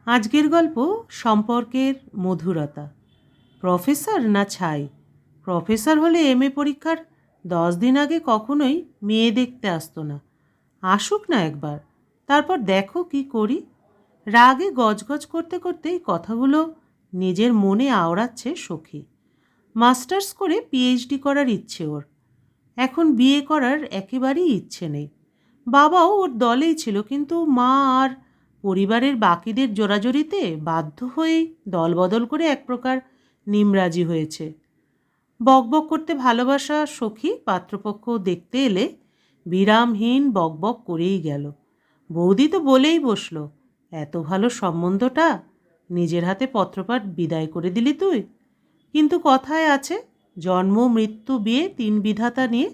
আজকের গল্প সম্পর্কের মধুরতা। প্রফেসর না ছাই? প্রফেসর হলে এমএ পরীক্ষার 10 দিন আগে কখনোই মেয়ে দেখতে আসতো না। আসুক না একবার, তারপর দেখো কি করি। রাগে গজগজ করতে করতে এই কথাগুলো নিজের মনে আওড়াচ্ছে সখী। মাস্টার্স করে পিএইচডি করার ইচ্ছে ওর। এখন বিয়ে করার একেবারেই ইচ্ছে নেই। বাবাও ওর দলেই ছিল, কিন্তু মা আর পরিবারের বাকিদের জোরাজোরিতে বাধ্য হয়েই দলবদল করে এক প্রকার নিমরাজি হয়েছে। বকবক করতে ভালোবাসা সখী পাত্রপক্ষ দেখতে এলে বিরামহীন বকবক করেই গেল। বৌদি তো বলেই বসল, এত ভালো সম্বন্ধটা, নিজের হাতে পত্রপাঠ বিদায় করে দিলি তুই। কিন্তু কথায় আছে, জন্ম মৃত্যু বিয়ে 3 বিধাতা নিয়ে।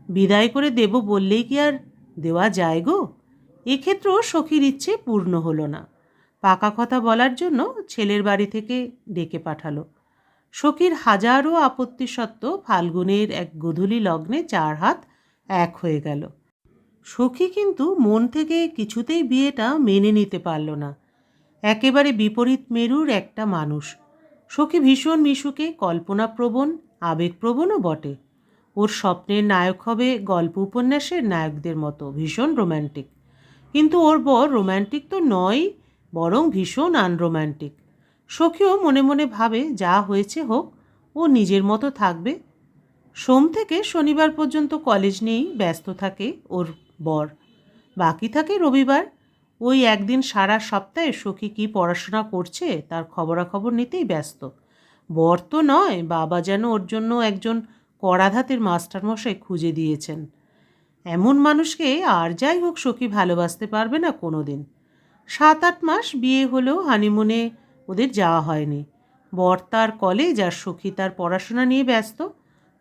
বিদায় করে দেব বললেই কি আর দেওয়া যায় গো? এক্ষেত্রেও সখীর ইচ্ছে পূর্ণ হলো না। পাকা কথা বলার জন্য ছেলের বাড়ি থেকে ডেকে পাঠালো। সখীর হাজারো আপত্তি সত্ত্বেও ফাল্গুনের এক গোধূলি লগ্নে 4 হাত এক হয়ে গেল। সখী কিন্তু মন থেকে কিছুতেই বিয়েটা মেনে নিতে পারল না। একেবারে বিপরীত মেরুর একটা মানুষ। সখী ভীষণ মিশুকে, কল্পনাপ্রবণ, আবেগপ্রবণও বটে। ওর স্বপ্নের নায়ক হবে গল্প উপন্যাসের নায়কদের মতো, ভীষণ রোম্যান্টিক। কিন্তু ওর বর রোম্যান্টিক তো নয়, বরং ভীষণ আনরোম্যান্টিক। সখীও মনে মনে ভাবে যা হয়েছে হোক, ও নিজের মতো থাকবে। সোম থেকে শনিবার পর্যন্ত কলেজ নিয়েই ব্যস্ত থাকে ওর বর। বাকি থাকে রবিবার। ওই একদিন সারা সপ্তাহে সখী কী পড়াশোনা করছে তার খবরাখবর নিতেই ব্যস্ত। বর তো নয়, বাবা যেন ওর জন্য একজন কড়াধাতের মাস্টারমশাই খুঁজে দিয়েছেন। এমন মানুষকে আর যাই হোক সখী ভালোবাসতে পারবে না কোনো দিন। 7-8 মাস বিয়ে হলেও হানিমুনে ওদের যাওয়া হয়নি। বর তার কলেজ আর সখী তার পড়াশোনা নিয়ে ব্যস্ত।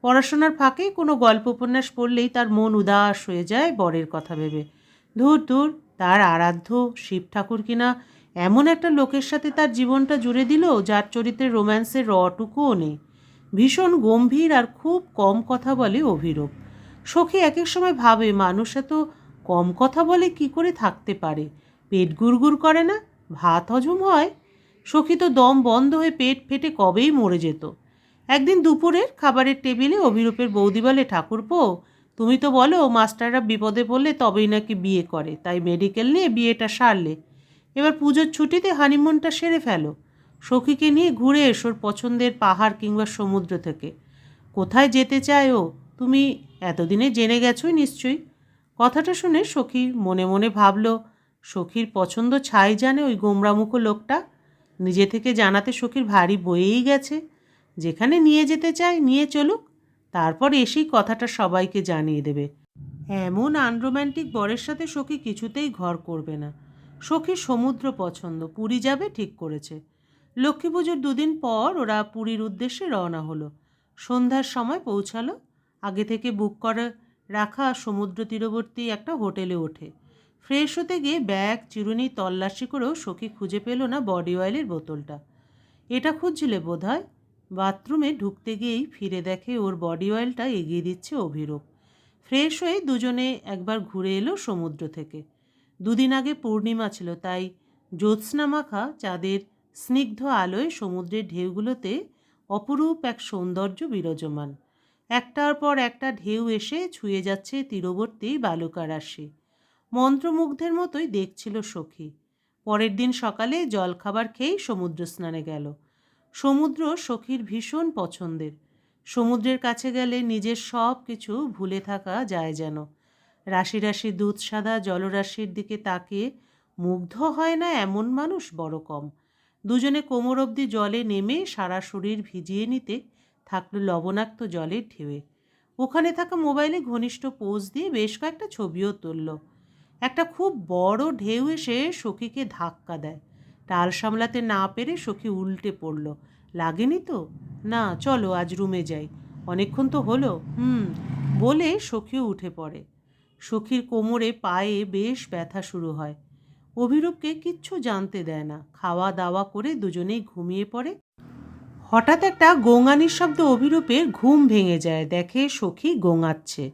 পড়াশোনার ফাঁকে কোনো গল্প উপন্যাস পড়লেই তার মন উদাস হয়ে যায় বরের কথা ভেবে। ধুর ধুর, তার আরাধ্য শিব ঠাকুর কিনা এমন একটা লোকের সাথে তার জীবনটা জুড়ে দিল যার চরিত্রে রোম্যান্সের রটুকুও নেই। ভীষণ গম্ভীর আর খুব কম কথা বলে অভিরূপ। সখী এক এক সময় ভাবে মানুষ এত কম কথা বলে কি করে থাকতে পারে। পেট গুড়গুড় করে না? ভাত হজম হয়? সখী তো দম বন্ধ হয়ে পেট ফেটে কবেই মরে যেত। একদিন দুপুরের খাবারের টেবিলে অভিরূপের বৌদি বলে, ঠাকুরপো, তুমি তো বলো মাস্টাররা বিপদে পড়লে তবেই নাকি বিয়ে করে, তাই মেডিকেল নিয়ে বিয়েটা সারলে। এবার পুজোর ছুটিতে হানিমুনটা সেরে ফেলো। সখীকে নিয়ে ঘুরে এসোর পছন্দের পাহাড় কিংবা সমুদ্র থেকে। কোথায় যেতে চায় ও তুমি এতদিনে জেনে গেছোই নিশ্চয়ই। কথাটা শুনে সখী মনে মনে ভাবল, সখীর পছন্দ ছাই জানে ওই গোমরামুখো লোকটা। নিজে থেকে জানাতে সখীর ভারী বয়েই গেছে। যেখানে নিয়ে যেতে চায় নিয়ে চলুক, তারপর এসেই কথাটা সবাইকে জানিয়ে দেবে। এমন আনরোম্যান্টিক বরের সাথে সখী কিছুতেই ঘর করবে না। সখীর সমুদ্র পছন্দ, পুরী যাবে ঠিক করেছে। লক্ষ্মী পুজোর 2 দিন পর ওরা পুরীর উদ্দেশ্যে রওনা হলো। সন্ধ্যার সময় পৌঁছালো। আগে থেকে বুক করে রাখা সমুদ্র তীরবর্তী একটা হোটেলে ওঠে। ফ্রেশ হতে গিয়ে ব্যাগ চিরুনি তল্লাশি করেও সখী খুঁজে পেল না বডি অয়েলের বোতলটা। এটা খুঁজছিলে বোধহয়। বাথরুমে ঢুকতে গিয়েই ফিরে দেখে ওর বডি অয়েলটা এগিয়ে দিচ্ছে অভিরূপ। ফ্রেশ হয়ে দুজনে একবার ঘুরে এলো সমুদ্র থেকে। 2 দিন আগে পূর্ণিমা ছিল, তাই জ্যোৎস্না মাখা চাঁদের স্নিগ্ধ আলোয় সমুদ্রের ঢেউগুলোতে অপরূপ এক সৌন্দর্য বিরাজমান। একটার পর একটা ঢেউ এসে ছুঁয়ে যাচ্ছে তীরবর্তী বালুকারাশি। মন্ত্রমুগ্ধের মতোই দেখছিল সখী। পরের দিন সকালে জলখাবার খেয়েই সমুদ্র স্নানে গেল। সমুদ্র সখীর ভীষণ পছন্দের। সমুদ্রের কাছে গেলে নিজের সব কিছু ভুলে থাকা যায় যেন। রাশি রাশি দুধ সাদা জলরাশির দিকে তাকিয়ে মুগ্ধ হয় না এমন মানুষ বড় কম। দুজনে কোমর অবধি জলে নেমে সারা শরীর ভিজিয়ে নিতে থাকলো লবণাক্ত জলের ঢেউয়ে। ওখানে থাকা মোবাইলে ঘনিষ্ঠ পোজ দিয়ে বেশ কয়েকটা ছবিও তুলল। একটা খুব বড় ঢেউ এসে সখীকে ধাক্কা দেয়। টাল সামলাতে না পেরে সখী উল্টে পড়ল। লাগেনি তো? না, চলো আজ রুমে যাই, অনেকক্ষণ তো হলো। বলে সখীও উঠে পড়ে। সখীর কোমরে পায়ে বেশ ব্যথা শুরু হয়। অভিরূপকে কিচ্ছু জানতে দেয় না। খাওয়া দাওয়া করে দুজনেই ঘুমিয়ে পড়ে। হঠাৎ একটা গোঙানির শব্দ অভিরূপের ঘুম ভেঙে যায়। দেখে সখী গোঙাচ্ছে।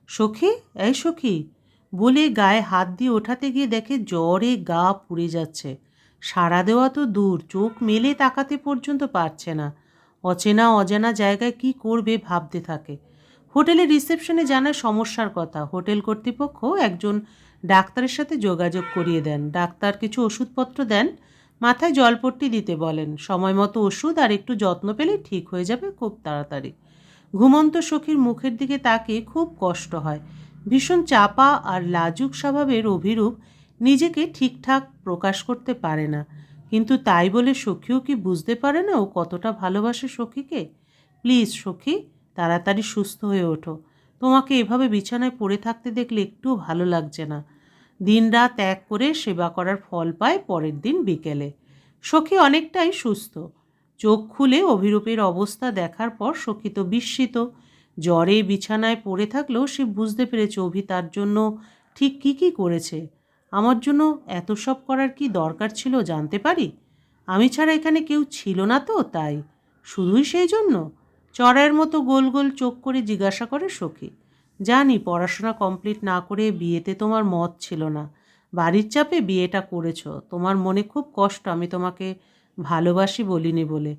সখী, এই সখী বলে গায়ে হাত দিয়ে ওঠাতে গিয়ে দেখে জ্বরে গা পুড়ে যাচ্ছে। সাড়া দেওয়া তো দূর, চোখ মেলে তাকাতে পর্যন্ত পারছে না। অচেনা অজানা জায়গায় কি করবে ভাবতে থাকে। হোটেলের রিসেপশনে জানায় সমস্যার কথা। হোটেল কর্তৃপক্ষ একজন ডাক্তারের সাথে যোগাযোগ করিয়ে দেন। ডাক্তার কিছু ওষুধপত্র দেন, মাথায় জলপট্টি দিতে বলেন। সময় মতো ওষুধ আর একটু যত্ন পেলে ঠিক হয়ে যাবে খুব তাড়াতাড়ি। ঘুমন্ত সখীর মুখের দিকে তাকিয়ে খুব কষ্ট হয়। ভীষণ চাপা আর লাজুক স্বভাবের অভিরূপ নিজেকে ঠিকঠাক প্রকাশ করতে পারে না। কিন্তু তাই বলে সখীও কি বুঝতে পারে না ও কতটা ভালোবাসে সখীকে? প্লিজ সখী, তাড়াতাড়ি সুস্থ হয়ে ওঠো। তোমাকে এভাবে বিছানায় পড়ে থাকতে দেখলে একটুও ভালো লাগছে না। দিনরাত এক করে সেবা করার ফল পায় পরের দিন বিকেলে। সখী অনেকটাই সুস্থ। চোখ খুলে অভিরূপের অবস্থা দেখার পর সখী তো বিস্মিত। জ্বরে বিছানায় পড়ে থাকলেও সে বুঝতে পেরেছে অভি তার জন্য ঠিক কী কী করেছে। আমার জন্য এত সব করার কি দরকার ছিল জানতে পারি? আমি ছাড়া এখানে কেউ ছিল না তো, তাই? শুধুই সেই জন্য? চড়াইয়ের মতো গোল গোল চোখ করে জিজ্ঞাসা করে সখী। জানি পড়াশোনা কমপ্লিট না করে বিয়েতে তোমার মত ছিল না, বাড়ির চাপে বিয়েটা করেছ। তোমার মনে খুব কষ্ট আমি তোমাকে ভালোবাসি বলিনি বলে।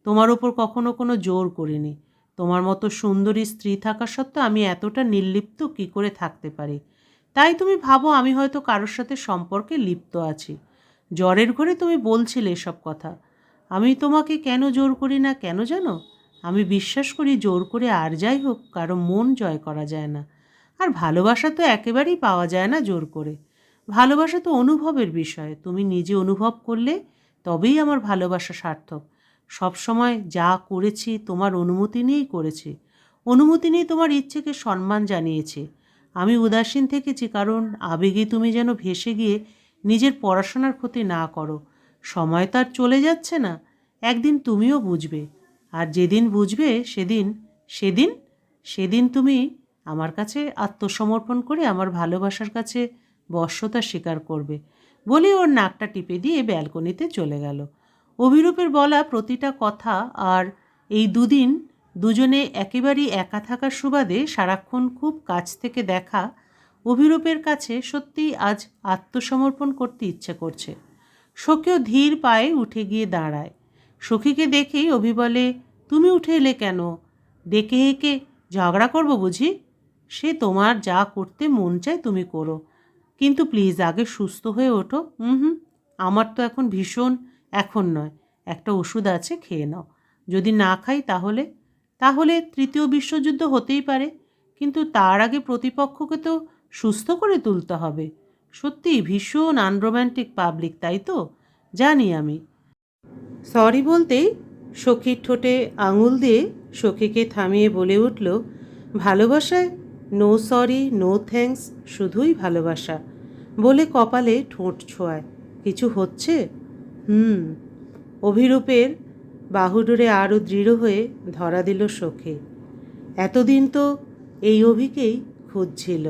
তোমার ওপর কখনো কোনো জোর করিনি। তোমার মতো সুন্দরী স্ত্রী থাকা সত্ত্বেও আমি এতটা নির্লিপ্ত কী করে থাকতে পারি? তাই তুমি ভাবো আমি হয়তো কারোর সাথে সম্পর্কে লিপ্ত আছি। জ্বরের ঘরে তুমি বলছিলে এসব কথা। আমি তোমাকে কেন জোর করি না কেন জানো? আমি বিশ্বাস করি জোর করে আর যাই হোক কারো মন জয় করা যায় না। আর ভালোবাসা তো একেবারেই পাওয়া যায় না জোর করে। ভালোবাসা তো অনুভবের বিষয়। তুমি নিজে অনুভব করলে তবেই আমার ভালোবাসা সার্থক। সবসময় যা করেছি তোমার অনুমতি নিয়েই করেছি। অনুমতি নিয়ে তোমার ইচ্ছেকে সম্মান জানিয়েছি। আমি উদাসীন থেকেছি কারণ আবেগে তুমি যেন ভেসে গিয়ে নিজের পড়াশোনার ক্ষতি না করো। সময় তো আর চলে যাচ্ছে না, একদিন তুমিও বুঝবে। আর যেদিন বুঝবে সেদিন সেদিন সেদিন তুমি আমার কাছে আত্মসমর্পণ করে আমার ভালোবাসার কাছে বশ্যতা স্বীকার করবে বলে ওর নাকটা টিপে দিয়ে ব্যালকনিতে চলে গেল। অভিরূপের বলা প্রতিটা কথা আর এই দুদিন দুজনে একেবারেই একা থাকার সুবাদে সারাক্ষণ খুব কাছ থেকে দেখা অভিরূপের কাছে সত্যিই আজ আত্মসমর্পণ করতে ইচ্ছে করছে। সখীও ধীর পায়ে উঠে গিয়ে দাঁড়ায়। সখীকে দেখেই অভি বলে, তুমি উঠে এলে কেন? ডেকে হেঁকে ঝগড়া করবো বুঝি? সে তোমার যা করতে মন চায় তুমি করো, কিন্তু প্লিজ আগে সুস্থ হয়ে ওঠো। হুম, আমার তো এখন ভীষণ, এখন নয়, একটা ওষুধ আছে খেয়ে নাও। যদি না খাই তাহলে তাহলে তৃতীয় বিশ্বযুদ্ধ হতেই পারে, কিন্তু তার আগে প্রতিপক্ষকে তো সুস্থ করে তুলতে হবে। সত্যিই ভীষণ আনরোম্যান্টিক পাবলিক, তাই তো? জানি আমি। সরি বলতেই সখীর ঠোঁটে আঙুল দিয়ে সখীকে থামিয়ে বলে উঠল, ভালোবাসায় নো সরি নো থ্যাঙ্কস, শুধুই ভালোবাসা। বলে কপালে ঠোঁট ছোঁয়ায়। কিছু হচ্ছে? অভিরূপের বাহুডোরে আরও দৃঢ় হয়ে ধরা দিল সখী। এতদিন তো এই অভিকেই খুঁজছিল।